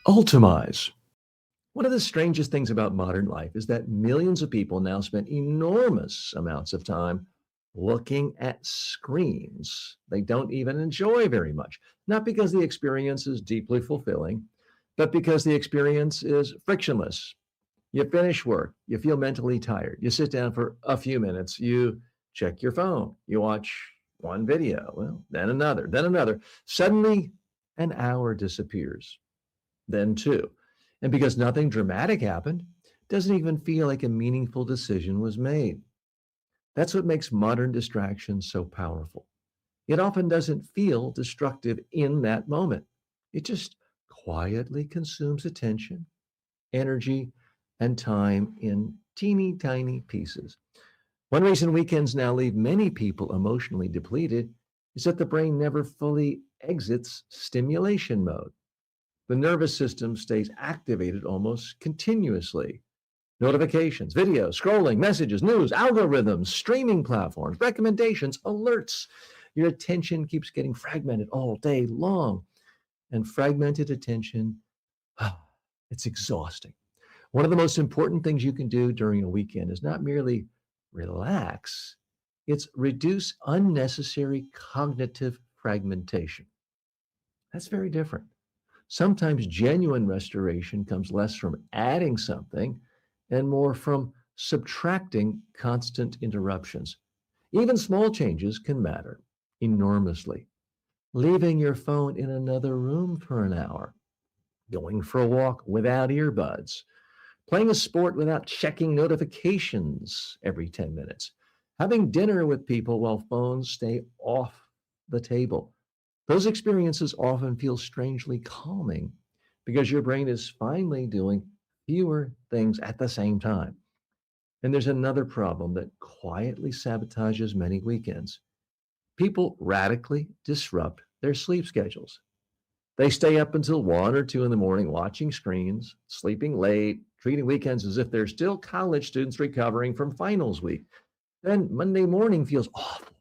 Ultamize. One of the strangest things about modern life is that millions of people now spend enormous amounts of time looking at screens they don't even enjoy very much. Not because the experience is deeply fulfilling, but because the experience is frictionless. You finish work, you feel mentally tired, you sit down for a few minutes, you check your phone, you watch one video, well, then another, then another. Suddenly, an hour disappears, then two. And because nothing dramatic happened, doesn't even feel like a meaningful decision was made. That's what makes modern distractions so powerful. It often doesn't feel destructive in that moment. It just quietly consumes attention, energy, and time in teeny tiny pieces. One reason weekends now leave many people emotionally depleted is that the brain never fully exits stimulation mode. The nervous system stays activated almost continuously. Notifications, videos, scrolling, messages, news, algorithms, streaming platforms, recommendations, alerts. Your attention keeps getting fragmented all day long. And fragmented attention, it's exhausting. One of the most important things you can do during a weekend is not merely relax, it's reduce unnecessary cognitive fragmentation. That's very different. Sometimes genuine restoration comes less from adding something and more from subtracting constant interruptions. Even small changes can matter enormously. Leaving your phone in another room for an hour, going for a walk without earbuds, playing a sport without checking notifications every 10 minutes, having dinner with people while phones stay off the table. Those experiences often feel strangely calming because your brain is finally doing fewer things at the same time. And there's another problem that quietly sabotages many weekends. People radically disrupt their sleep schedules. They stay up until 1 or 2 in the morning watching screens, sleeping late, treating weekends as if they're still college students recovering from finals week. Then Monday morning feels awful,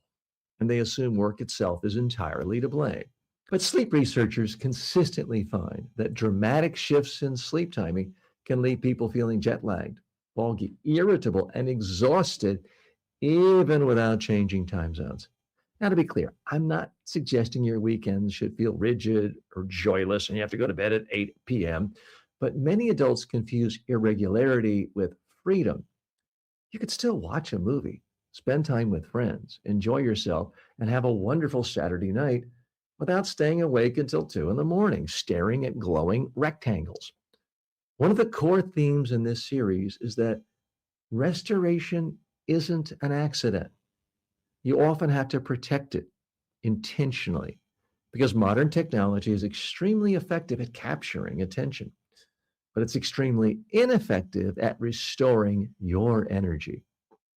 and they assume work itself is entirely to blame. But sleep researchers consistently find that dramatic shifts in sleep timing can leave people feeling jet lagged, foggy, irritable, and exhausted, even without changing time zones. Now, to be clear, I'm not suggesting your weekends should feel rigid or joyless and you have to go to bed at 8 p.m., but many adults confuse irregularity with freedom. You could still watch a movie, spend time with friends, enjoy yourself, and have a wonderful Saturday night without staying awake until 2 in the morning, staring at glowing rectangles. One of the core themes in this series is that restoration isn't an accident. You often have to protect it intentionally because modern technology is extremely effective at capturing attention, but it's extremely ineffective at restoring your energy.